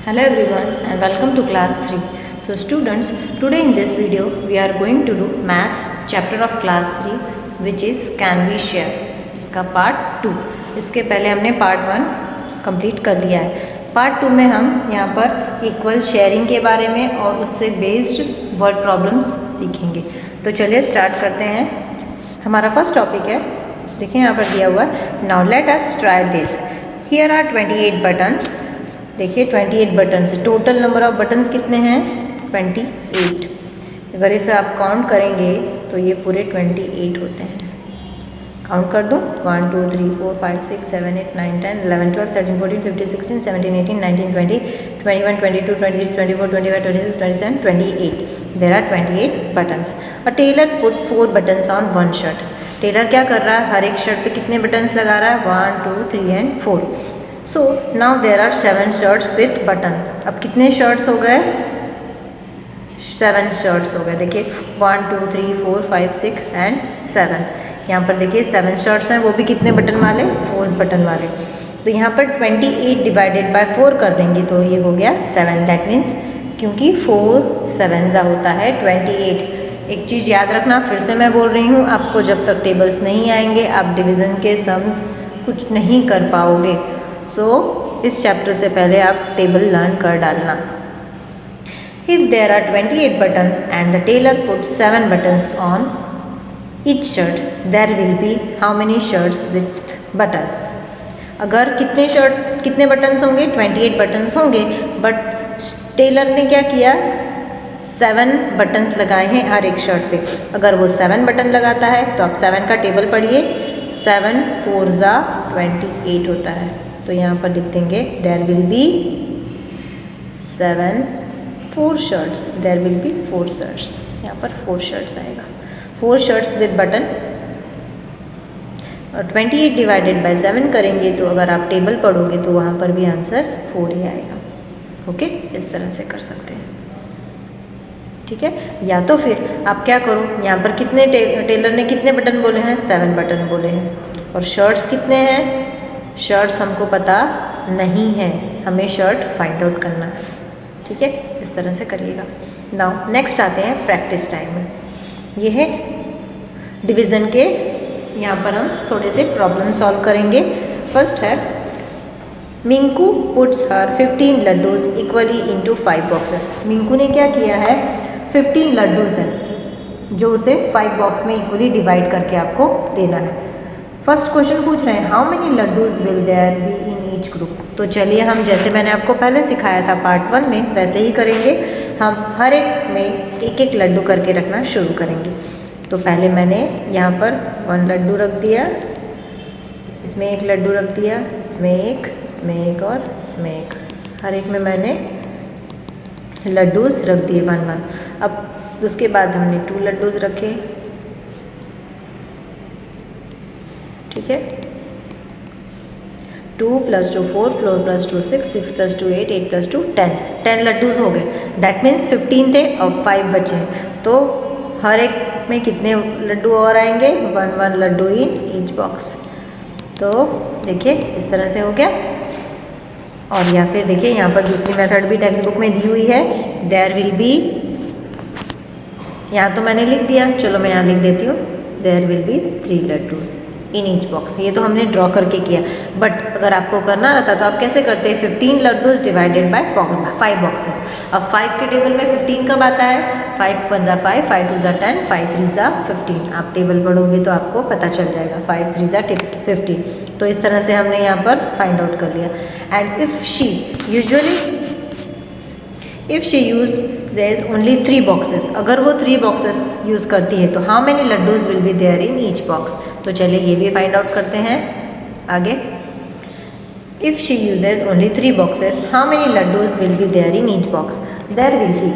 Hello everyone and welcome to class 3. So students, today in this video we are going to do maths chapter of class 3 which is can we share. इसका part 2. इसके पहले हमने part 1 complete कर लिया है. Part 2 में हम यहाँ पर इक्वल शेयरिंग के बारे में और उससे बेस्ड वर्ड प्रॉब्लम्स सीखेंगे. तो चलिए स्टार्ट करते हैं. हमारा फर्स्ट टॉपिक है, देखिए यहाँ पर दिया हुआ है, now let us try this. Here are 28 buttons. देखिए 28 buttons. Total number of buttons कितने हैं? 28. अगर इसे आप काउंट करेंगे तो ये पूरे 28 होते हैं. काउंट कर दो. 1 2 3 4 5 6 7 8 9 10 11 12 13 14 15 16 17 18 19 20 21 22 23 24 25 26 27 28. There are 28 buttons. A tailor put 4 buttons on one shirt. Tailor क्या कर रहा है? हर एक शर्ट पे कितने बटन्स लगा रहा है? 1 2 3 and 4. So now there are 7 shirts with button. अब कितने शर्ट्स हो गए? 7 शर्ट्स हो गए. देखिए 1 2 3 4 5 6 एंड 7. यहाँ पर देखिए 7 शर्ट्स हैं, वो भी कितने बटन वाले? 4 बटन वाले. तो यहाँ पर 28 डिवाइडेड बाय 4 कर देंगे तो ये हो गया 7. दैट मीन्स क्योंकि 4 7 होता है 28. एक चीज़ याद रखना, फिर से मैं बोल रही हूँ, आपको जब तक टेबल्स नहीं आएंगे आप डिवीज़न के सम्स कुछ नहीं कर पाओगे. सो इस चैप्टर से पहले आप टेबल लर्न कर डालना. If there are 28 buttons and the tailor put 7 buttons on each shirt, there will be how many shirts with button. अगर कितने बटन्स होंगे? 28 बटन्स होंगे. बट टेलर ने क्या किया? 7 बटन्स लगाए हैं हर एक शर्ट पे. अगर वो 7 बटन लगाता है तो आप 7 का टेबल पढ़िए. 7 4 28 होता है. तो यहाँ पर लिख देंगे there will be 7 4 shirts. There will be 4 shirts. यहाँ पर 4 शर्ट्स आएगा. 4 शर्ट्स विद बटन. और 28 डिवाइडेड बाय 7 करेंगे तो अगर आप टेबल पढ़ोगे तो वहाँ पर भी आंसर 4 ही आएगा. ओके, इस तरह से कर सकते हैं. ठीक है. या तो फिर आप क्या करो, यहाँ पर कितने टेलर ने कितने बटन बोले हैं? 7 बटन बोले हैं. और शर्ट्स कितने हैं? शर्ट्स हमको पता नहीं है, हमें शर्ट फाइंड आउट करना है. ठीक है, इस तरह से करिएगा. नाउ नेक्स्ट आते हैं प्रैक्टिस टाइम में. ये है डिवीज़न के. यहाँ पर हम थोड़े से प्रॉब्लम सॉल्व करेंगे. फर्स्ट है, Minku puts her 15 laddoos equally into 5 boxes. Minku ने क्या किया है? 15 लड्डूज हैं जो उसे 5 बॉक्स में इक्वली डिवाइड करके आपको देना है. फर्स्ट क्वेश्चन पूछ रहे हैं how many laddoos will there be in each group. तो चलिए हम जैसे मैंने आपको पहले सिखाया था पार्ट 1 में वैसे ही करेंगे. हम हर एक में एक एक लड्डू करके रखना शुरू करेंगे. तो पहले मैंने यहाँ पर 1 लड्डू रख दिया, इसमें 1 लड्डू रख दिया, इसमें एक और इसमें एक. हर एक में मैंने लड्डूस रख दिए 1 1. अब उसके बाद हमने 2 लड्डूस रखे. ठीक है. 2 + 2 4 4 + 2 6 6 + 2 8 8 + 2 10. 10 लड्डूज हो गए. दैट मीन्स 15 थे और 5 बचे. तो हर एक में कितने लड्डू और आएंगे? 1 1 लड्डू इन ईच बॉक्स. तो देखिए इस तरह से हो गया. और या फिर देखिए यहाँ पर दूसरी मेथड भी टेक्स्ट बुक में दी हुई है. देयर विल बी, यहाँ तो मैंने लिख दिया, चलो मैं यहाँ लिख देती हूँ. There will be 3 laddoos in each box. ये तो हमने ड्रॉ करके किया. बट अगर आपको करना रहता तो आप कैसे करते हैं? 15 लड्डूज डिवाइडेड बाय 5 बॉक्सेस. अब 5 के टेबल में 15 कब आता है? 5 1 5 5 2 10 5 3 15. आप टेबल पढ़ोगे तो आपको पता चल जाएगा. 5 3 15. तो इस तरह से हमने यहाँ पर फाइंड आउट कर लिया. And if she uses only 3 boxes, अगर वो 3 बॉक्सेस यूज़ करती है तो how many laddoos will be there in each box. तो चलिए ये भी फाइंड आउट करते हैं आगे. If she uses only 3 boxes how many laddoos will be there in each box. There will be.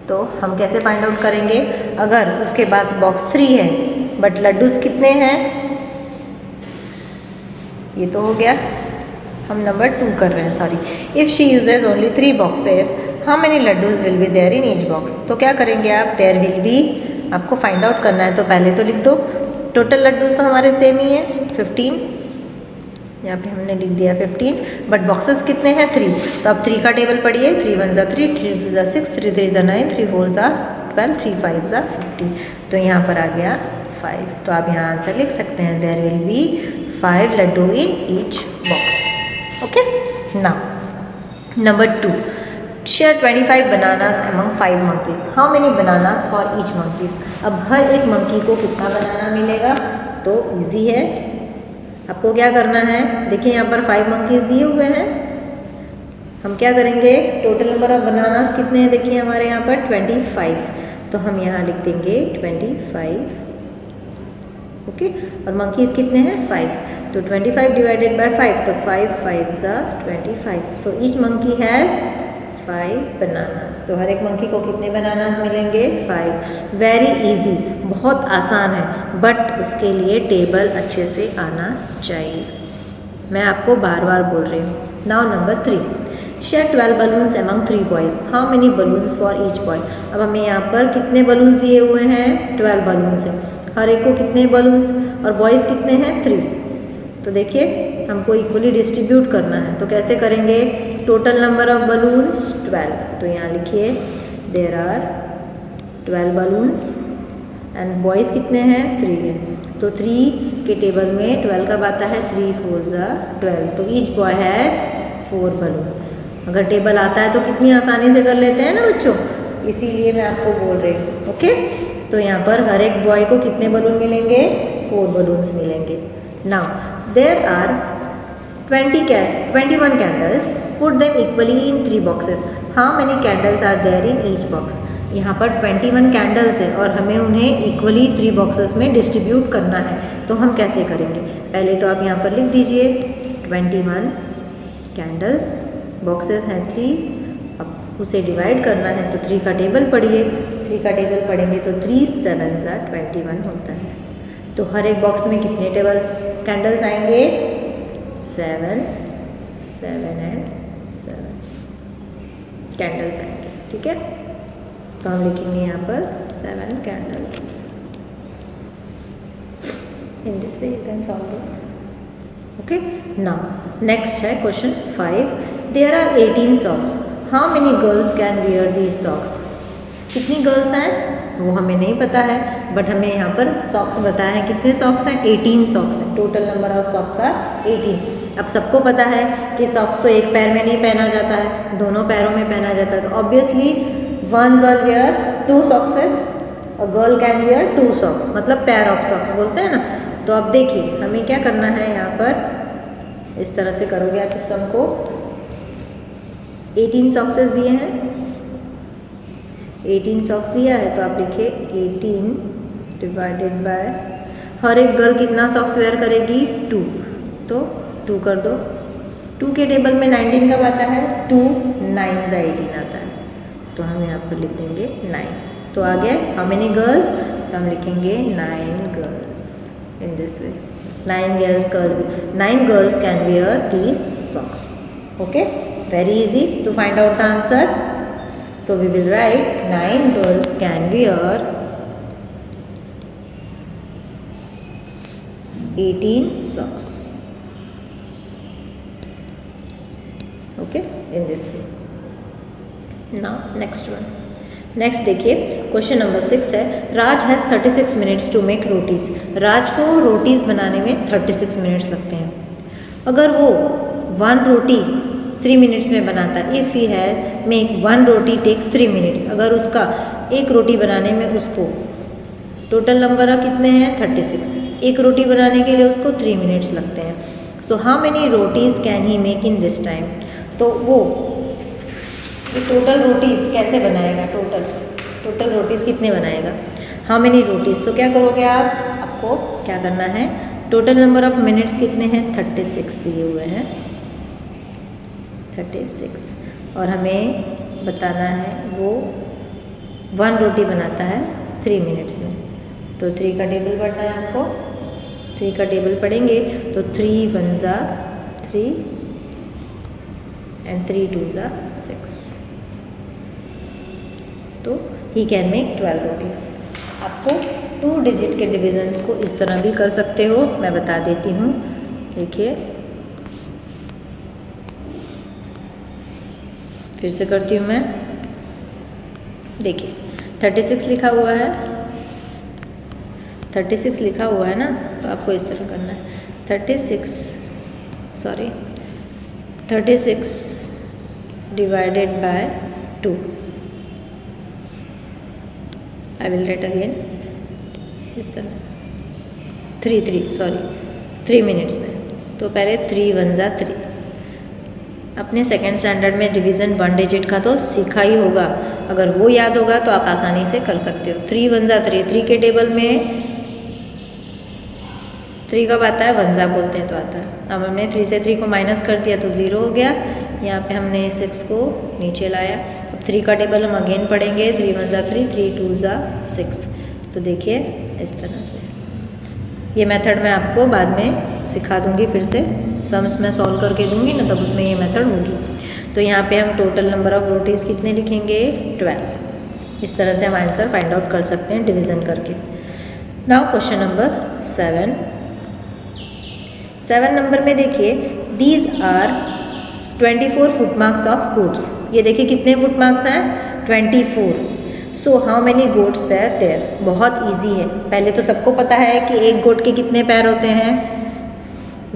तो हम कैसे फाइंड आउट करेंगे? अगर उसके पास बॉक्स 3 है बट लड्डूज कितने हैं? ये तो हो गया. हम नंबर 2 कर रहे हैं, sorry. If she uses only 3 boxes how many laddoos will be there in each box. तो क्या करेंगे आप? देयर विल बी आपको फाइंड आउट करना है तो पहले तो लिख दो. टोटल लड्डूज तो हमारे सेम ही है 15. यहाँ पे हमने लिख दिया 15, बट बॉक्सेस कितने हैं 3, तो अब 3 का टेबल पढ़िए। 3 1 ज़ा 3, 3 2 ज़ा 6, 3 3 ज़ा 9, 3 4 ज़ा 12, 3 5 ज़ा 50, तो यहाँ पर आ गया 5। तो आप यहाँ आंसर लिख सकते हैं, there will be 5 laddoo in each box. Okay, now number 2, share 25 bananas among 5 monkeys, how many bananas for each monkeys। अब हर एक मंकी को कितना बनाना मिलेगा, तो इजी है, आपको क्या करना है, देखिए यहाँ पर 5 monkeys दिए हुए हैं, हम क्या करेंगे, टोटल नंबर ऑफ बनानास कितने हैं, देखिए हमारे यहाँ पर 25, तो हम यहाँ लिख देंगे 25, ओके, और मंकीज कितने हैं 5, तो 25 डिवाइडेड बाय 5, तो 5 5 ज़ा 25, so each monkey has 5 bananas. तो हर एक मंकी को कितने बनानास मिलेंगे, 5। वेरी इजी, बहुत आसान है, बट उसके लिए टेबल अच्छे से आना चाहिए, मैं आपको बार बार बोल रही हूँ। Now number 3, share 12 balloons among 3 boys, how many balloons for each boy. अब हमें यहाँ पर कितने बलून्स दिए हुए हैं, 12 बलून्स हैं, हर एक को कितने बलून्स, और बॉयज़ कितने हैं 3, तो देखिए हमको इक्वली डिस्ट्रीब्यूट करना है, तो कैसे करेंगे, टोटल नंबर ऑफ बलून्स 12, तो यहाँ लिखिए there are 12 balloons and boys कितने हैं 3 हैं, तो 3 के टेबल में 12 कब आता है, 3 4 ज़ा 12, तो ईच बॉय हैज़ 4 बलून। अगर टेबल आता है तो कितनी आसानी से कर लेते हैं ना बच्चों, इसीलिए मैं आपको बोल रही हूँ। ओके, तो यहाँ पर हर एक बॉय को कितने बलून मिलेंगे, 4 बलून्स मिलेंगे। Now there are 21 candles, put them equally in 3 boxes, how many candles are there in each box. यहाँ पर 21 कैंडल्स है और हमें उन्हें इक्वली 3 बॉक्सेस में डिस्ट्रीब्यूट करना है, तो हम कैसे करेंगे, पहले तो आप यहाँ पर लिख दीजिए 21 कैंडल्स, बॉक्सेस हैं 3, अब उसे डिवाइड करना है, तो 3 का टेबल पढ़िए, 3 का टेबल पढ़ेंगे तो 3 7 ज़ा 21 होता है, तो हर एक बॉक्स में कितने टेबल कैंडल्स आएंगे, 7 7 एंड 7 कैंडल्स आएंगे, ठीक है, तो हम लिखेंगे यहाँ पर 7 candles. In this way you can solve this. Okay, now next है question 5, there are 18 socks, how many girls can wear these socks. कितनी गर्ल्स हैं वो हमें नहीं पता है, बट हमें यहाँ पर सॉक्स बताया है, कितने सॉक्स हैं, 18 सॉक्स हैं, total number of socks are 18। अब सबको पता है कि सॉक्स तो एक पैर में नहीं पहना जाता है, दोनों पैरों में पहना जाता है, तो ऑब्वियसली वन गर्ल वियर 2 सॉक्सेस, और गर्ल कैन वियर 2 सॉक्स, मतलब पेयर ऑफ सॉक्स बोलते हैं ना। तो अब देखिए हमें क्या करना है, यहाँ पर इस तरह से करोगे आप इस सम को, 18 सॉक्सेस दिए हैं, 18 सॉक्स दिया है, तो आप लिखिए 18 डिवाइडेड बाय, हर एक गर्ल कितना सॉक्स वेयर करेगी, 2, तो 2 कर दो, 2 के टेबल में 19 कब आता है, 2 9 ज़ा 18 आता है, तो हम यहाँ पर लिख देंगे 9, तो आ गया हाउ मेनी गर्ल्स, तो हम लिखेंगे 9 girls in this way, 9 girls can wear these socks. Okay, very easy to find out the answer. So we will write 9 girls can wear 18 socks. Okay, in this way. Now next one. Next देखिए question number 6 है, Raj has 36 minutes to make rotis. Raj को रोटीज़ बनाने में 36 minutes लगते हैं। अगर वो 1 रोटी 3 मिनट्स में बनाता है, इफ़ ही है मेक 1 रोटी टेक्स 3 मिनट्स, अगर उसका एक रोटी बनाने में उसको टोटल नंबर कितने हैं 36, एक रोटी बनाने के लिए उसको 3 मिनट्स लगते हैं। सो how many rotis can he make in this time. तो वो टोटल रोटीज़ कैसे बनाएगा, टोटल रोटीज़ कितने बनाएगा, हाउ मेनी रोटीज़। तो क्या करोगे आप, आपको क्या करना है, टोटल नंबर ऑफ मिनट्स कितने हैं 36 दिए हुए हैं, 36, और हमें बताना है वो 1 रोटी बनाता है 3 मिनट्स में, तो 3 का टेबल पढ़ना है आपको, 3 का टेबल पढ़ेंगे तो 3 1 ज़ा 3 एंड 3 2 ज़ा 6, तो ही कैन मेक 12 रोटीज़। आपको 2 डिजिट के डिविजन्स को इस तरह भी कर सकते हो, मैं बता देती हूँ। देखिए फिर से करती हूँ मैं। देखिए 36 लिखा हुआ है, 36 लिखा हुआ है ना, तो आपको इस तरह करना है। 36 divided by 2। I will write again इस तरह 3 मिनट्स में। तो पहले 3 1 जा 3। अपने सेकेंड स्टैंडर्ड में डिवीज़न 1 डिजिट का तो सीखा ही होगा, अगर वो याद होगा तो आप आसानी से कर सकते हो। 3 1 जा 3, 3 के टेबल में 3 कब आता है, 1 जा बोलते हैं तो आता है। अब हमने 3 से 3 को माइनस कर दिया तो 0 हो गया। यहाँ पे हमने 6 को नीचे लाया। अब 3 का टेबल हम अगेन पढ़ेंगे। 3 1 जा 3, 3 2 जा 6। तो देखिए इस तरह से ये मेथड मैं आपको बाद में सिखा दूँगी, फिर से सम्स में सॉल्व करके दूँगी ना, तब उसमें ये मेथड होगी। तो यहाँ पे हम टोटल नंबर ऑफ रोटीज़ कितने लिखेंगे, 12। इस तरह से हम आंसर फाइंड आउट कर सकते हैं डिवीज़न करके। नाउ क्वेश्चन नंबर 7 नंबर में देखिए, these are 24 foot marks of goats. ये देखिए कितने फुट मार्क्स हैं, 24। So how many goats were there. बहुत इजी है। पहले तो सबको पता है कि एक गोट के कितने पैर होते हैं,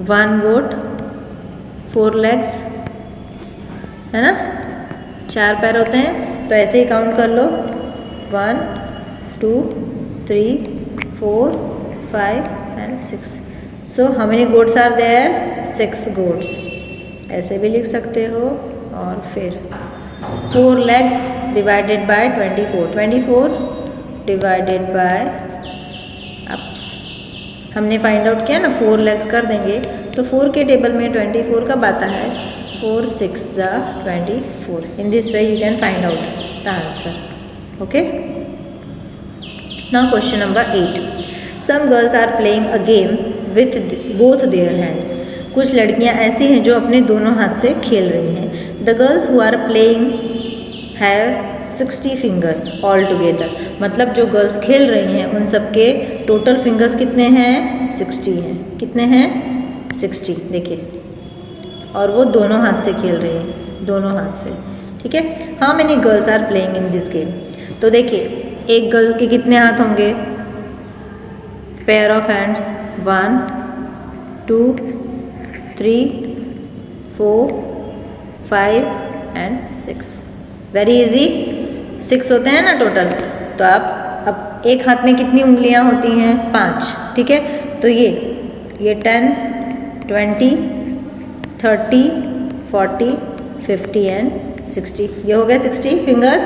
1 गोट 4 legs, है ना, 4 पैर होते हैं। तो ऐसे ही काउंट कर लो, 1 2 3 4 5 and 6। So how many goats are there, 6 goats. ऐसे भी लिख सकते हो। और फिर 4 legs divided by 24 divided by, अब हमने फाइंड आउट किया ना, 4 legs कर देंगे तो 4 के टेबल में 24 कब आता है, 4 6 जा 24। In this way you can find out the answer. Okay, now question number 8। Some girls are playing a game with both their hands. कुछ लड़कियां ऐसी हैं जो अपने दोनों हाथ से खेल रही हैं। The girls who are playing have 60 fingers all together. मतलब जो गर्ल्स खेल रही हैं उन सब के टोटल फिंगर्स कितने हैं, 60 हैं। कितने हैं, 60। देखिए, और वो दोनों हाथ से खेल रही हैं, दोनों हाथ से। ठीक है, how many girls are playing in this game. तो देखिए एक गर्ल के कितने हाथ होंगे, pair of hands 1 2 3 4 5 and 6। Very easy, 6 होते हैं ना टोटल। तो आप अब एक हाथ में कितनी उंगलियां होती हैं, 5। ठीक है, तो ये 10 20 30 40 50 and 60। ये हो गए 60 फिंगर्स।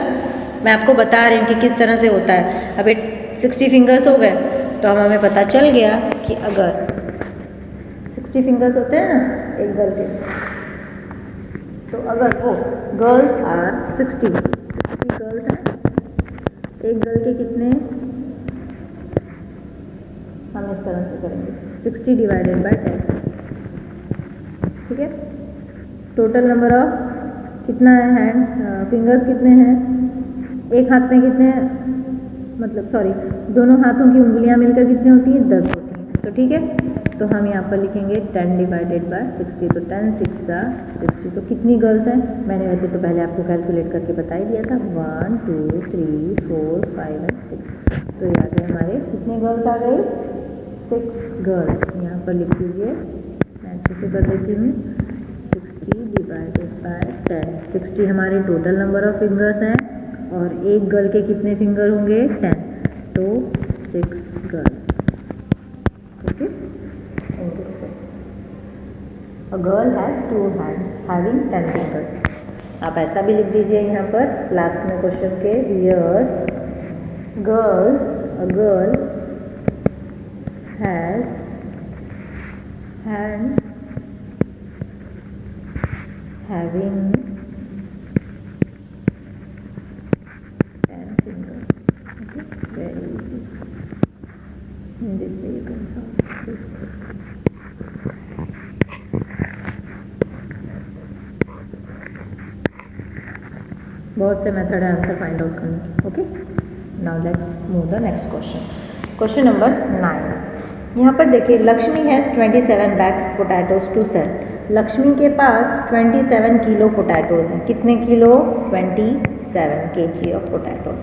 मैं आपको बता रही हूँ कि किस तरह से होता है। अब ये 60 फिंगर्स हो गए तो हमें पता चल गया कि अगर 60 फिंगर्स होते हैं ना एक गर्ल के, तो अगर वो गर्ल्स आर 60 गर्ल्स हैं, एक गर्ल के कितने, हम इस तरह से करेंगे 60 डिवाइडेड बाय 10। ठीक है, टोटल नंबर ऑफ कितना है, हैंड फिंगर्स कितने हैं, एक हाथ में कितने, मतलब सॉरी दोनों हाथों की उंगलियां मिलकर कितने होती हैं, 10 होती हैं। तो ठीक है, तो हम यहाँ पर लिखेंगे 10 डिवाइडेड बाय 60। तो 10 6 जा 60। तो कितनी गर्ल्स हैं, मैंने वैसे तो पहले आपको कैलकुलेट करके बता ही दिया था, 1 2 3 4 5 and 6। तो ये आ गए हमारे कितने गर्ल्स आ गए, 6 गर्ल्स। यहाँ पर लिख दीजिए, मैं अच्छे से कर देती हूँ, 60 डिवाइडेड बाय 10। 60 हमारे टोटल नंबर ऑफ फिंगर्स हैं और एक गर्ल के कितने फिंगर होंगे, 10। तो 6 girls. Okay, A girl has 2 hands having 10 fingers। आप ऐसा भी लिख दीजिए यहाँ पर लास्ट में क्वेश्चन के, Here a girl has hands having 10 fingers। Okay, very easy. In this way you can solve it। बहुत से मेथड है आंसर फाइंड आउट करने के। Okay, now let's move the next question. Question number 9। यहाँ पर देखिए, Lakshmi has 27 bags potatoes to sell. Lakshmi के पास 27 किलो पोटैटोज हैं। कितने kilo? 27 kg of potatoes.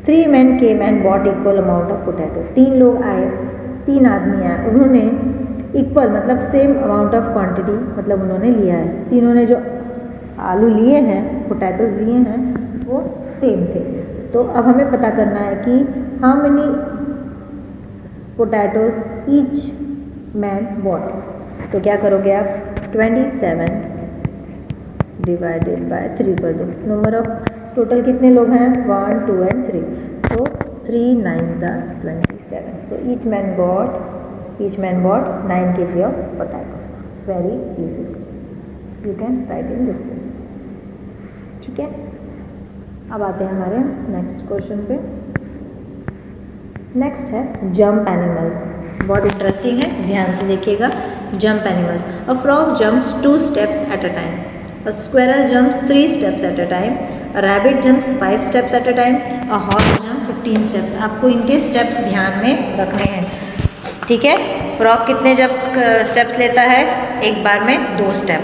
3 men came and bought equal amount of potato। 3 लोग आए, 3 आदमी आए, उन्होंने इक्वल मतलब सेम अमाउंट ऑफ क्वांटिटी मतलब उन्होंने लिया है। तीनों ने जो आलू लिए हैं, पोटैटोज लिए हैं, वो सेम थे। तो अब हमें पता करना है कि how many potatoes each man bot. तो क्या करोगे आप? 27 डिवाइडेड बाय 3 कर दो। नंबर ऑफ टोटल कितने लोग हैं? 1 2 and 3। तो 3 9 the 27। So each man bot 9 kg of potato. Very easy, you can write in this वे। ठीक है, अब आते हैं हमारे नेक्स्ट क्वेश्चन पे। नेक्स्ट है जंप एनिमल्स। बहुत इंटरेस्टिंग है, ध्यान से देखिएगा। Jump animals. A frog jumps 2 steps eight a time. A squirrel jumps 3 steps at a time. A rabbit jumps 5 steps at a time. A horse jumps 15 steps। आपको इनके steps ध्यान में रखने हैं। ठीक है, फ्रॉग कितने स्टेप्स लेता है? एक बार में 2 स्टेप।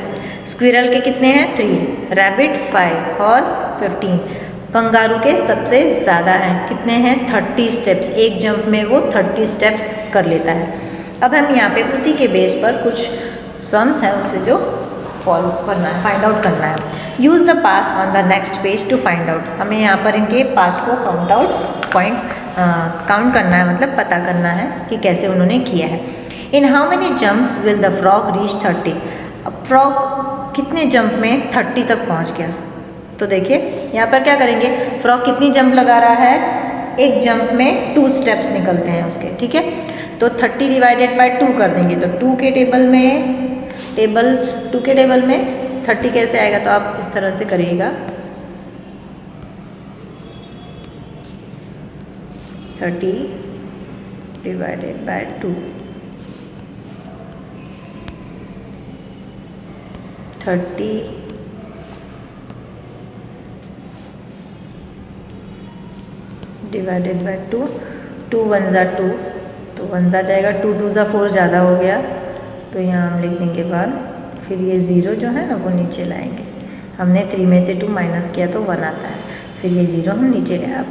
स्क्विरल के कितने हैं? 3। Rabbit 5, horse 15। कंगारू के सबसे ज़्यादा हैं, कितने हैं? 30 स्टेप्स। एक जंप में वो 30 स्टेप्स कर लेता है। अब हम यहाँ पे उसी के बेस पर कुछ सम्स हैं उसे जो फॉलो करना है, फाइंड आउट करना है। Use the path on the next page to find out. हमें यहाँ पर इनके पाथ को काउंट करना है, मतलब पता करना है कि कैसे उन्होंने किया है। इन how many jumps will the frog reach 30। अब फ्रॉग कितने जंप में 30 तक पहुँच गया? तो देखिए यहाँ पर क्या करेंगे, फ्रॉग कितनी जंप लगा रहा है? एक जंप में 2 स्टेप्स निकलते हैं उसके। ठीक है, तो 30 डिवाइडेड बाय 2 कर देंगे तो 2 के टेबल में 30 कैसे आएगा? तो आप इस तरह से करिएगा, 30 डिवाइडेड बाय 2, 30 डिवाइडेड बाय 2, 2 1 जा 2, तो 1 जा जाएगा, 2 2 जा 4 ज़्यादा हो गया, तो यहाँ हम लिख देंगे 1। फिर ये 0 जो है ना वो नीचे लाएंगे। हमने 3 में से 2 माइनस किया तो 1 आता है। फिर ये 0 हम नीचे लाए। अब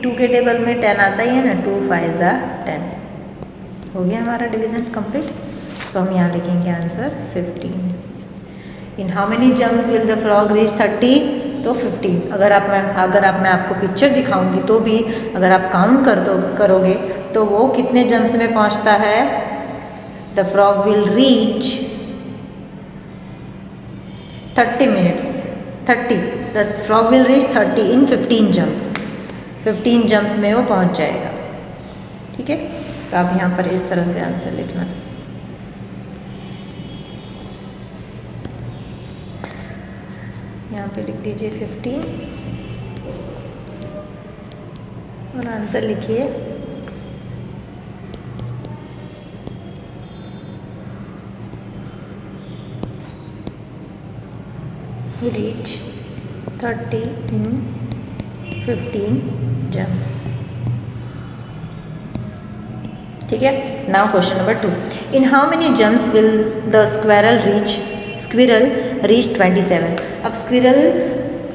2 के टेबल में 10 आता ही है ना, 2 5 जा 10। हो गया हमारा डिवीज़न कंप्लीट। तो हम यहाँ लिखेंगे answer 15। In how many jumps will the frog reach 30? तो 15। अगर मैं आपको पिक्चर दिखाऊंगी तो भी अगर आप काउंट करोगे तो वो कितने जंप्स में पहुंचता है? The frog will reach 30 minutes। 30, the frog will reach 30 in 15 jumps. 15 jumps में वो पहुंच जाएगा। ठीक है, तो आप यहाँ पर इस तरह से आंसर लिखना। यहाँ पे लिख दीजिए 15 और आंसर लिखिए रीच 30 in 15 jumps। ठीक है, now question number 2। In how many jumps will the squirrel reach 27। अब स्क्विरल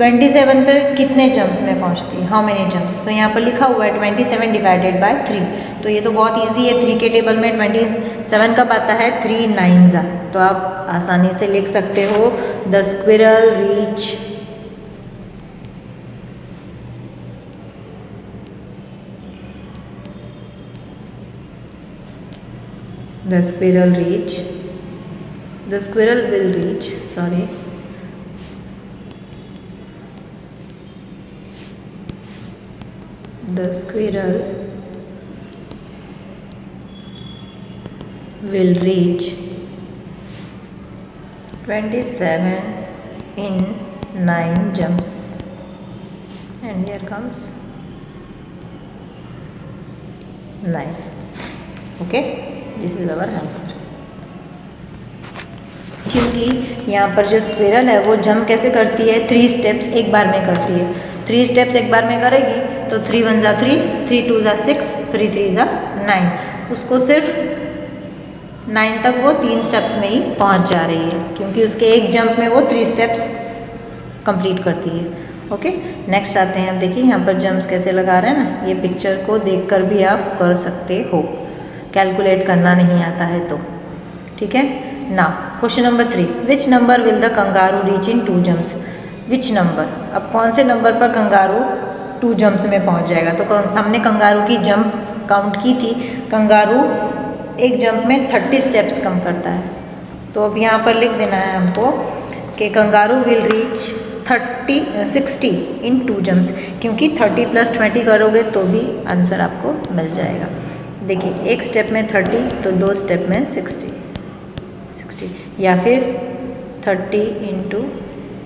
27 पर कितने जंप्स में पहुंचती है? How many jumps? तो यहाँ पर लिखा हुआ है 27 डिवाइडेड बाय 3। तो ये तो बहुत इजी है, 3 के टेबल में 27 कब आता है? 3 9 जा। तो आप आसानी से लिख सकते हो the squirrel reach the squirrel will reach the squirrel will reach 27 in 9 jumps। and here comes 9। okay, this is our answer. क्योंकि यहाँ पर जो स्क्विरल है वो जंप कैसे करती है? 3 स्टेप्स एक बार में करती है। 3 स्टेप्स एक बार में करेगी तो 3 1 जा 3, 3 2 जा 6, 3 3 जा 9। उसको सिर्फ 9 तक वो 3 स्टेप्स में ही पहुंच जा रही है, क्योंकि उसके एक जंप में वो 3 स्टेप्स कंप्लीट करती है। ओके, नेक्स्ट आते हैं। अब देखिए यहाँ पर जंप्स कैसे लगा रहे हैं ना, ये पिक्चर को देखकर भी आप कर सकते हो, कैलकुलेट करना नहीं आता है तो। ठीक है ना। Question number 3, which number will the kangaroo reach in 2 jumps. Which number, अब कौन से नंबर पर कंगारू 2 जंप्स में पहुंच जाएगा। तो हमने कंगारू की जंप काउंट की थी, कंगारू एक जंप में 30 स्टेप्स कम करता है। तो अब यहाँ पर लिख देना है हमको कि kangaroo will reach 60 in 2 jumps, क्योंकि 30 + 20 करोगे तो भी आंसर आपको मिल जाएगा। देखिए, एक स्टेप में 30 तो 2 स्टेप में 60, या फिर 30 ×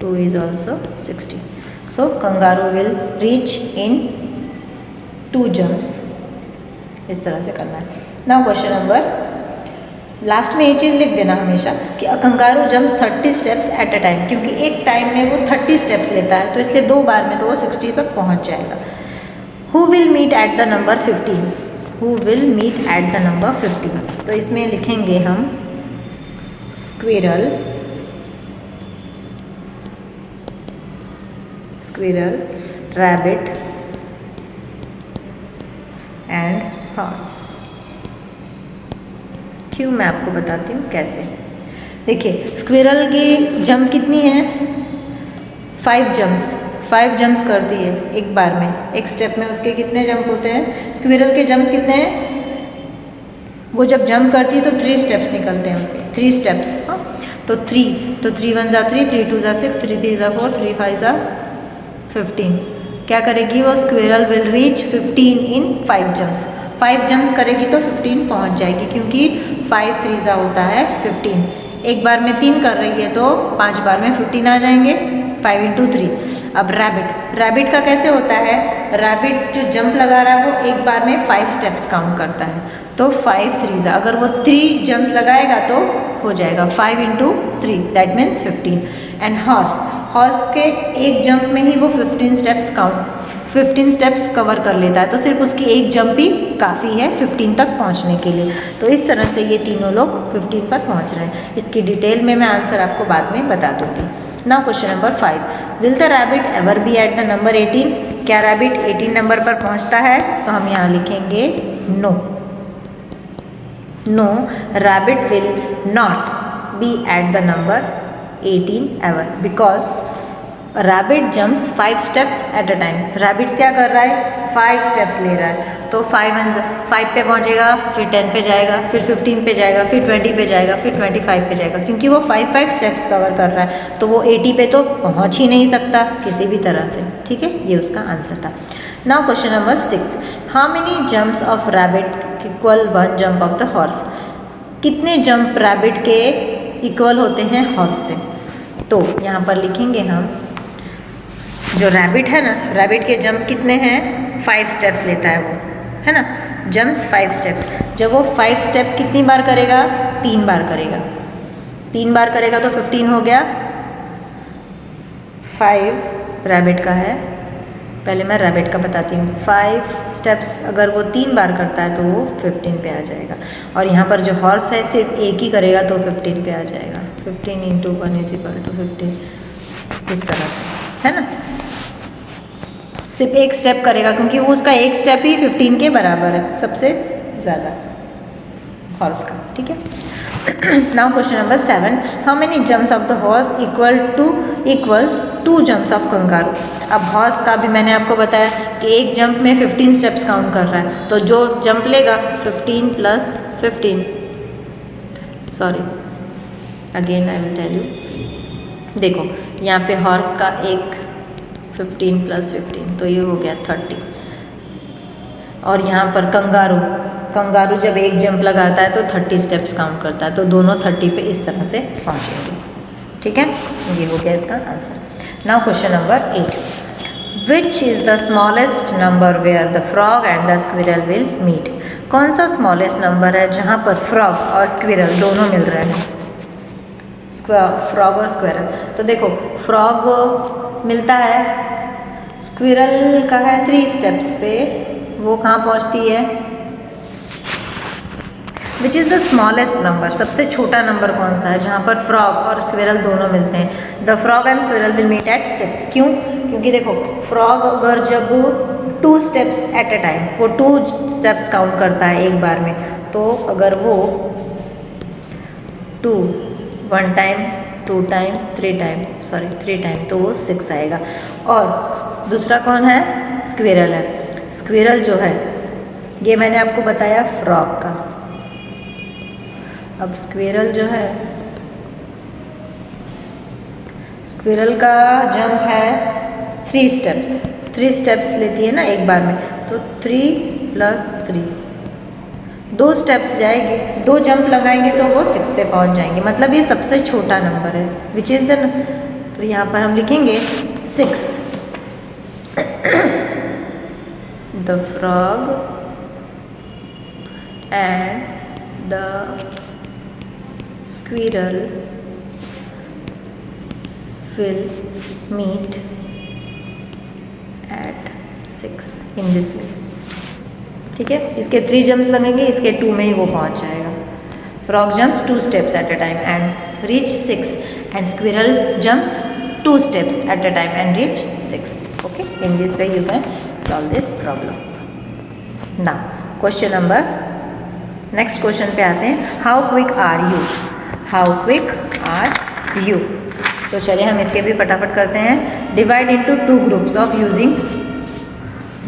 2 is also 60। So kangaroo will reach in 2 jumps. इस तरह से करना है। नाउ क्वेश्चन नंबर, लास्ट में ये चीज़ लिख देना हमेशा कि a kangaroo jumps 30 steps at a time, क्योंकि एक टाइम में वो 30 स्टेप्स लेता है, तो इसलिए 2 बार में तो वो 60 तक पहुंच जाएगा। Who will meet at the number 15। Who will meet at the number 15। तो इसमें लिखेंगे हम स्क्विरल, रैबिट एंड हॉर्स। क्यों, मैं आपको बताती हूँ कैसे। देखिए, स्क्विरल की जंप कितनी है, 5 जंप्स करती है एक बार में। एक स्टेप में उसके कितने जंप होते हैं, स्क्विरल के जंप्स कितने हैं, वो जब जंप करती है तो 3 स्टेप्स निकलते हैं उसके, 3 स्टेप्स। हाँ, तो 3 1 = 3, 3 2 = 6, 3 3 = 4, 3 5 = 15। क्या करेगी वो, squirrel will reach 15 in 5 jumps. 5 jumps करेगी तो 15 पहुंच जाएगी, क्योंकि 5 3 होता है 15। एक बार में 3 कर रही है तो 5 बार में 15 आ जाएंगे, 5 × 3। अब रैबिट का कैसे होता है, रैबिट जो जंप लगा रहा है वो एक बार में 5 स्टेप्स काउंट करता है, तो 5 3 अगर वो 3 जंप्स लगाएगा तो हो जाएगा 5 × 3, दैट मीन्स 15। एंड हॉर्स के एक जंप में ही वो 15 स्टेप्स कवर कर लेता है, तो सिर्फ उसकी एक जंप ही काफ़ी है 15 तक पहुंचने के लिए। तो इस तरह से ये तीनों लोग 15 पर पहुंच रहे हैं। इसकी डिटेल में मैं आंसर आपको बाद में बता दूंगी। Now question number 5, will the rabbit ever be at the number 18। क्या रैबिट 18 नंबर पर पहुंचता है, तो हम यहाँ लिखेंगे no, rabbit will not be at the number 18 ever, because rabbit jumps 5 steps at a time. Rabbit क्या कर रहा है, 5 स्टेप्स ले रहा है, तो 5 पे पहुंचेगा, फिर 10 पे जाएगा, फिर 15 पे जाएगा, फिर 20 पे जाएगा, फिर 25 पे जाएगा, क्योंकि वो 5 स्टेप्स कवर कर रहा है, तो वो 80 पे तो पहुंच ही नहीं सकता किसी भी तरह से। ठीक है, ये उसका आंसर था। Now question number 6, how many jumps of rabbit equal 1 jump of the horse. कितने जंप रैबिट के इक्वल होते हैं हॉर्स से। तो यहाँ पर लिखेंगे हम, जो रैबिट है ना, रैबिट के जंप कितने हैं, 5 स्टेप्स लेता है वो, है ना, जंप्स 5 स्टेप्स। जब वो 5 स्टेप्स कितनी बार करेगा, 3 बार करेगा। 3 बार करेगा तो 15 हो गया। 5 रैबिट का है, पहले मैं रैबिट का बताती हूँ। 5 स्टेप्स अगर वो 3 बार करता है तो वो 15 पे आ जाएगा। और यहाँ पर जो हॉर्स है सिर्फ एक ही करेगा तो 15 पे आ जाएगा। 15 × 1 = 15, इस तरह से, है ना। सिर्फ एक स्टेप करेगा, क्योंकि वो उसका एक स्टेप ही 15 के बराबर है, सबसे ज़्यादा हॉर्स का। ठीक है। Now question number 7, how many jumps of the horse equals 2 jumps of kangaroo. अब हॉर्स का भी मैंने आपको बताया कि एक जंप में 15 स्टेप्स काउंट कर रहा है, तो जो जंप लेगा 15 + 15, sorry again I will tell you. देखो यहाँ पे हॉर्स का एक 15 + 15, तो ये हो गया 30। और यहाँ पर कंगारू जब एक जंप लगाता है तो 30 स्टेप्स काउंट करता है, तो दोनों 30 पे इस तरह से पहुँचेंगे। ठीक है, ये हो गया इसका answer. Now question number 8, which is the smallest number where the frog and the squirrel will meet. कौन सा स्मॉलेस्ट नंबर है जहाँ पर फ्रॉग और स्क्विरल दोनों मिल रहे हैं, फ्रॉग और स्क्विरल। तो देखो, फ्रॉग मिलता है, स्क्विरल का है 3 स्टेप्स पे, वो कहाँ पहुँचती है, विच इज़ द स्मॉलेस्ट नंबर, सबसे छोटा नंबर कौन सा है जहाँ पर फ्रॉग और स्क्विरल दोनों मिलते हैं। The frog and squirrel will meet at 6। क्यों? क्योंकि देखो फ्रॉग अगर जब 2 स्टेप्स एट ए टाइम, वो 2 स्टेप्स काउंट करता है एक बार में, तो अगर वो 2 1 time 2 time 3 time, sorry 3 time, तो वो 6 आएगा। और दूसरा कौन है? स्क्विरल है। स्क्विरल जो है ये मैंने आपको बताया फ्रॉग का। अब स्क्विरल जो है, स्क्विरल का जंप है 3 स्टेप्स, 3 स्टेप्स लेती है ना एक बार में, तो 3 + 3, 2 स्टेप्स जाएंगे, 2 जंप लगाएंगे तो वो 6 पे पहुंच जाएंगे। मतलब ये सबसे छोटा नंबर है, विच इज़ द, तो यहाँ पर हम लिखेंगे 6। The frog and the squirrel will meet at 6 in this way। ठीक है, इसके 3 जंप्स लगेंगे, इसके 2 में ही वो पहुंच जाएगा। Frog jumps 2 steps at a time and reach 6 and squirrel jumps 2 steps at a time and reach 6। Okay, in this way you can solve this problem. Now question number, next question पे आते हैं। How quick are you, how quick are you. तो चलिए हम इसके भी फटाफट करते हैं। Divide into 2 groups of using,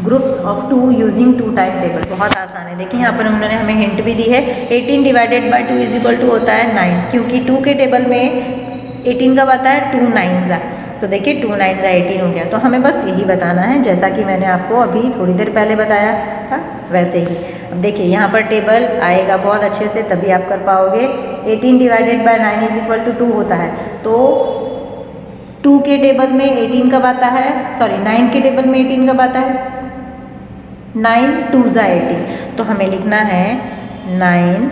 groups of 2 using 2 time table. बहुत आसान है, देखिए यहाँ पर उन्होंने हमें हिंट भी दी है। 18 divided by 2 is equal to होता है 9, क्योंकि 2 के टेबल में 18 कब आता है? 2 9 ज़ा, तो देखिए 2 9 ज़ा 18 हो गया। तो हमें बस यही बताना है, जैसा कि मैंने आपको अभी थोड़ी देर पहले बताया था वैसे ही। अब देखिए यहाँ पर टेबल आएगा बहुत अच्छे से, तभी आप कर पाओगे। 18 divided by 9 is equal to 2 होता है, तो 2 के टेबल में 18 कब आता है? सॉरी 9 के टेबल में 18 कब आता है? 9 2 ज़ा 18। तो हमें लिखना है 9,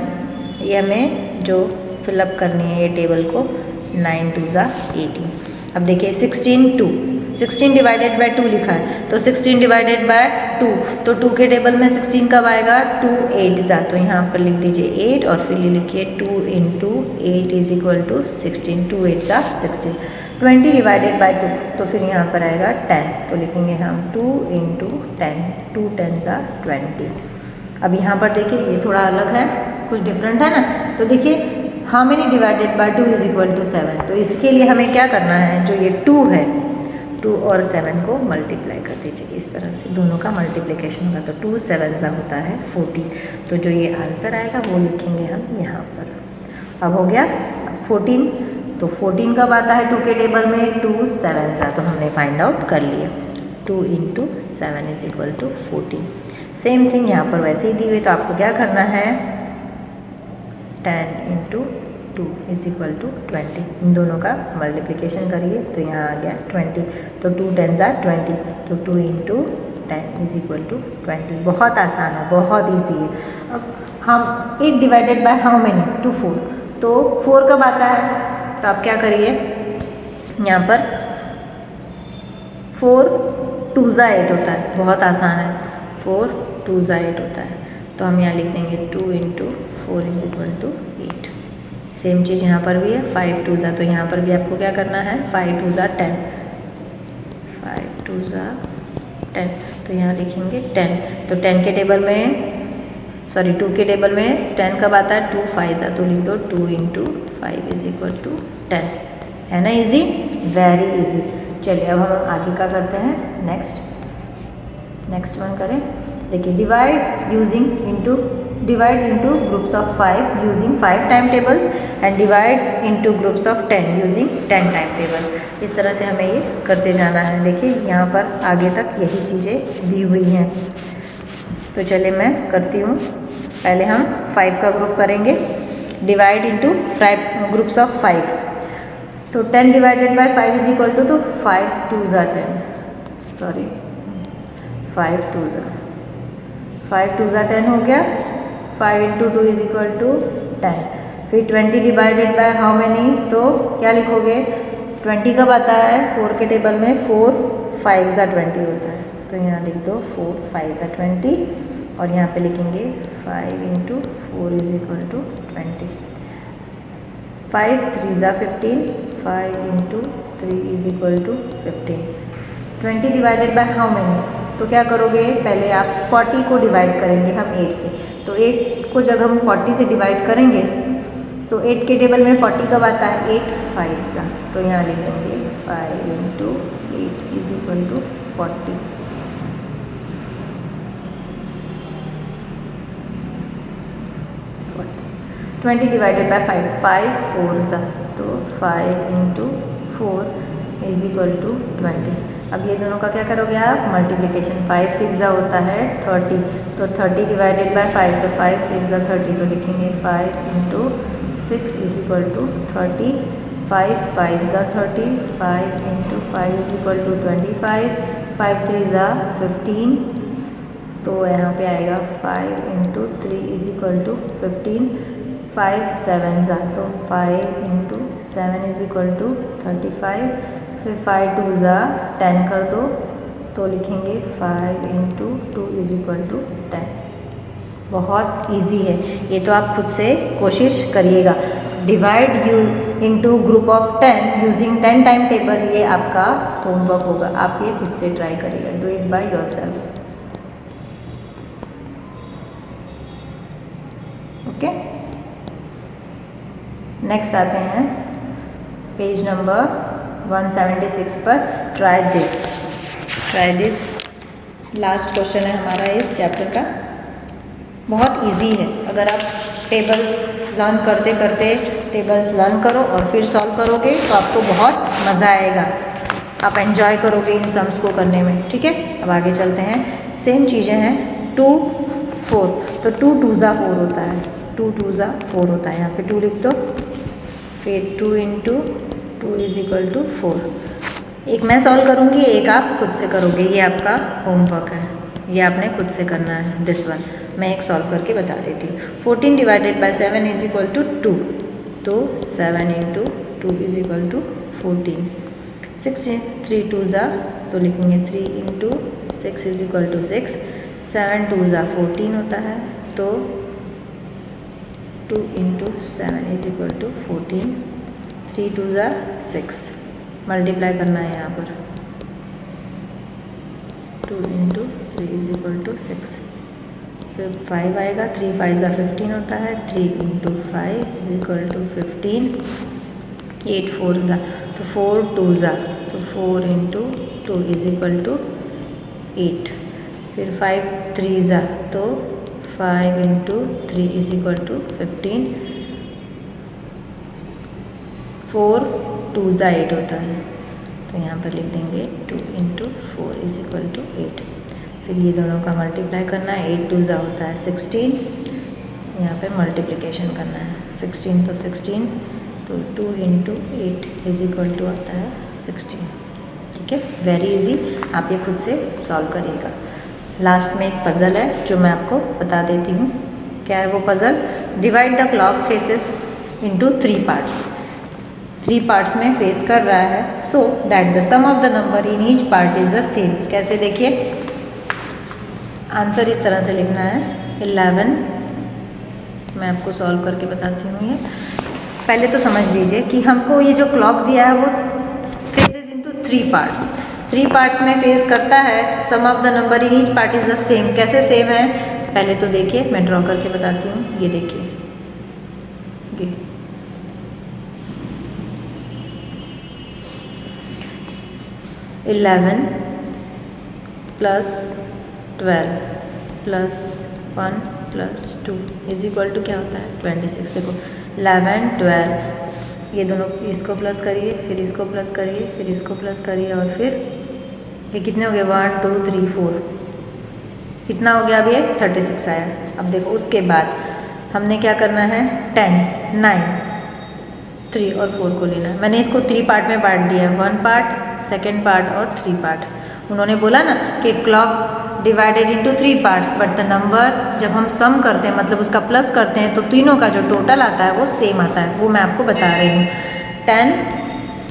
ये हमें जो फिलअप करनी है ये टेबल को, 9 2 ज़ा 18। अब देखिए 16 डिवाइडेड बाय 2 लिखा है, तो 16 डिवाइडेड बाय 2, तो 2 के टेबल में 16 कब आएगा? 2 8 ज़ा, तो यहाँ पर लिख दीजिए 8 और फिर लिखिए 2 इंटू 8 इज इक्वल टू 16, 2 8 ज़ा 16। 20 डिवाइडेड बाय 2, तो फिर यहाँ पर आएगा 10, तो लिखेंगे हम 2 इंटू 10, 2 10 ज़ा 20। अब यहाँ पर देखिए ये थोड़ा अलग है, कुछ डिफरेंट है ना, तो देखिए how many divided by 2 is equal to 7। तो इसके लिए हमें क्या करना है, जो ये 2 है, 2 और 7 को मल्टीप्लाई कर दीजिए इस तरह से, दोनों का मल्टीप्लिकेशन होगा, तो 2 7 ज़ा होता है 14। तो जो ये आंसर आएगा वो लिखेंगे हम यहाँ पर। अब हो गया 14, तो 14 कब आता है 2 के टेबल में? 2 7 ज़ा, तो हमने फाइंड आउट कर लिया। 2 into 7 is equal to 14। Same thing यहाँ पर वैसे ही दी हुई, तो आपको क्या करना है, 10 इंटू 2 इज इक्वल टू 20, इन दोनों का मल्टीप्लिकेशन करिए, तो यहाँ आ गया 20, तो 2 10 ज़ा 20, तो 2 इंटू 10 इज इक्वल टू 20। बहुत आसान है, बहुत ईजी है। अब हम 8 डिवाइडेड बाय हाउ मेनी? 2 4, तो 4 कब आता है? तो आप क्या करिए, यहाँ पर 4 2 ज़ा 8 होता है, बहुत आसान है, 4 2 ज़ा 8 होता है, तो हम यहाँ लिख देंगे 2 into 4 is equal to 8। Same चीज़ यहाँ पर भी है, 5 2 ज़ा, तो यहाँ पर भी आपको क्या करना है, 5 2 ज़ा 10, 5 2 ज़ा 10, तो यहाँ लिखेंगे 10, तो 10 के टेबल में, सॉरी 2 के टेबल में 10 कब आता है? 2 5 ज़ा, तो लिख दो 2 इंटू 5 इज इक्वल टू 10। है ना इजी, वेरी इजी। चलिए अब हम आगे क्या करते हैं, नेक्स्ट वन करें। देखिए divide into groups of 5 using 5 time tables and divide into groups of 10 using 10 time table. इस तरह से हमें ये करते जाना है। देखिए यहाँ पर आगे तक यही चीज़ें दी हुई हैं, तो चलिए मैं करती हूँ। पहले हम 5 का ग्रुप करेंगे, डिवाइड इंटू 5 ग्रुप्स ऑफ 5, तो 10 divided by 5 is equal to, तो 5 2 ज़ा 10, सॉरी 5 2 ज़ा 5 2 ज़ा 10 हो गया। 5 इंटू 2 इज इक्वल टू 10। फिर 20 डिवाइडेड बाय हाउ मैनी, तो क्या लिखोगे, 20 कब आता है? 4 के टेबल में 4 5 ज़ा 20 होता है, तो यहाँ लिख दो 4 5 ज़ा 20। और यहाँ पे लिखेंगे 5 इंटू 4 इज इक्वल टू 20। 5 3 ज़ा 15, 5 into 3 is equal to 15। 20 divided by how many, तो क्या करोगे, पहले आप 40 को डिवाइड करेंगे हम 8 से, तो 8 को जब हम 40 से डिवाइड करेंगे तो 8 के टेबल में 40 कब आता है, 8 5 सा, तो यहाँ लिख देंगे 5 into 8 is equal to 40। Twenty divided by 5, 5 4 सा, तो 5 इंटू 4 इज इक्वल टू 20। अब ये दोनों का क्या करोगे आप, मल्टीप्लिकेशन। 5 6 ज़ा होता है 30, तो 30 डिवाइडेड बाय 5, तो 5 6 ज़ा 30, तो लिखेंगे 5 इंटू 6 इज इक्वल टू 30। 5 5 ज़ा 30, 5 इंटू 5 इज इक्वल टू 25। 5 3 ज़ा 15, तो यहाँ पे आएगा 5 इंटू 3 इज इक्वल टू 15। 5 7 ज़ा, तो 5 इंटू 7 इज इक्वल टू 35। फिर 5 2 ज़ा 10 कर दो, तो लिखेंगे 5 इंटू 2 इज इक्वल टू 10। बहुत इजी है, ये तो आप खुद से कोशिश करिएगा। Divide you into group of 10 using 10 time table, ये आपका होमवर्क होगा, आप ये खुद से ट्राई करिएगा। Do it by yourself. Okay, next आते हैं पेज नंबर 176 पर। ट्राई दिस लास्ट क्वेश्चन है हमारा इस चैप्टर का। बहुत इजी है, अगर आप टेबल्स लर्न करते करते टेबल्स लर्न करो और फिर सॉल्व करोगे तो आपको बहुत मज़ा आएगा, आप एंजॉय करोगे इन सम्स को करने में। ठीक है, अब आगे चलते हैं। सेम चीज़ें हैं। 2 4, तो 2 2 ज़ा 4 होता है, 2 2 ज़ा 4 होता है, यहाँ पे 2 लिख दो। फिर 2 इंटू 2 इज इक्वल टू 4। एक मैं सॉल्व करूँगी, एक आप खुद से करोगे, ये आपका होमवर्क है, ये आपने खुद से करना है। दिस वन मैं एक सॉल्व करके बता देती हूँ। 14 divided by 7 is equal to 2, तो 7 इंटू 2 इज इक्वल टू 14। 6 3 2 ज़ा, तो लिखेंगे 3 इंटू 6 इज इक्वल टू 6। 7 2 ज़ा 14 होता है, तो 2 इंटू 7 इज इक्वल टू 14। 3 2 ज़ा 6, मल्टीप्लाई करना है यहाँ पर। 2 इंटू 3 इज इक्वल टू 6। फिर 5 आएगा, 3 5 ज़ा 15 होता है, 3 इंटू 5 इज इक्वल टू 15। 8 4 ज़ा, तो 4 2 ज़ा, तो 4 इंटू 2 इज इक्वल टू 8। फिर 5 3 ज़ा, तो 5 इंटू 3 इज इक्वल टू 15। 4 2 ज़ा 8 होता है, तो यहाँ पर लिख देंगे 2 इंटू 4 इज इक्वल टू 8। फिर ये दोनों का मल्टीप्लाई करना है। 8 2 ज़ा होता है 16, यहाँ पे मल्टीप्लिकेशन करना है। 16 तो 16, तो 2 इंटू 8 इज इक्वल टू आता है 16। ठीक है, वेरी इजी, आप ये खुद से सॉल्व करिएगा। लास्ट में एक पज़ल है जो मैं आपको बता देती हूँ। क्या है वो puzzle? Divide the clock faces into 3 parts. 3 parts में फेस कर रहा है, so that the sum of the number in each part is the same. कैसे? देखिए, आंसर इस तरह से लिखना है 11। मैं आपको सॉल्व करके बताती हूँ। ये पहले तो समझ लीजिए कि हमको ये जो क्लॉक दिया है वो फेसेस इनटू 3 पार्ट्स। 3 पार्ट्स में फेस करता है, sum of the number in each part is the same. कैसे सेम है? पहले तो देखिए, मैं ड्रॉ करके बताती हूँ। ये देखिए, ये 11 plus 12 plus 1 plus 2 is equal to क्या होता है? 26। देखो 11 12, ये दोनों इसको प्लस करिए, फिर इसको प्लस करिए, फिर इसको प्लस करिए, और फिर ये कितने हो गए? 1 2 3 4, कितना हो गया? अब ये 36 आया। अब देखो उसके बाद हमने क्या करना है? 10 9 3 और 4 को लेना है। मैंने इसको 3 पार्ट में बांट दिया है, 1 पार्ट, सेकेंड पार्ट और 3 पार्ट। उन्होंने बोला ना कि clock divided into 3 parts, but the number जब हम सम करते हैं, मतलब उसका प्लस करते हैं, तो तीनों का जो टोटल आता है वो सेम आता है। वो मैं आपको बता रही हूँ। 10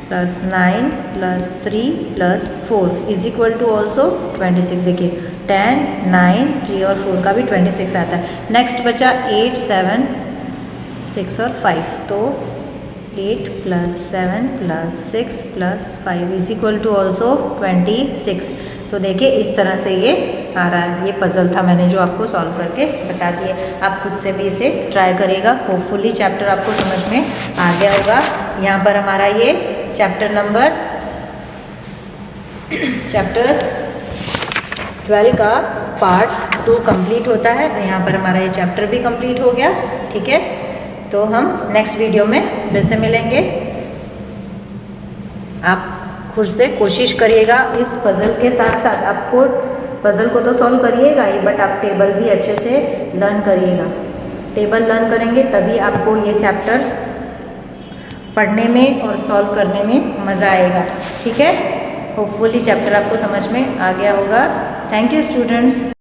plus 9 plus 3 plus 4 is equal to also 26। देखिए 10, 9, 3 और 4 का भी 26 आता है। नेक्स्ट बचा 8, 7, 6 और 5, तो 8 + 7 + 6 + 5 इज इक्वल टू ऑल्सो 26। तो देखिए इस तरह से ये आ रहा है। ये पज़ल था मैंने जो आपको सॉल्व करके बता दिए। आप खुद से भी इसे ट्राई करिएगा। होपफुली चैप्टर आपको समझ में आ गया होगा। यहाँ पर हमारा ये चैप्टर 12 का पार्ट 2 कंप्लीट होता है। यहाँ पर हमारा ये चैप्टर भी कंप्लीट हो गया। ठीक है, तो हम नेक्स्ट वीडियो में फिर से मिलेंगे। आप खुद से कोशिश करिएगा इस पज़ल के साथ साथ, आपको पज़ल को तो सॉल्व करिएगा ही, बट आप टेबल भी अच्छे से लर्न करिएगा। टेबल लर्न करेंगे तभी आपको ये चैप्टर पढ़ने में और सॉल्व करने में मज़ा आएगा। ठीक है, होपफुली चैप्टर आपको समझ में आ गया होगा। Thank you students.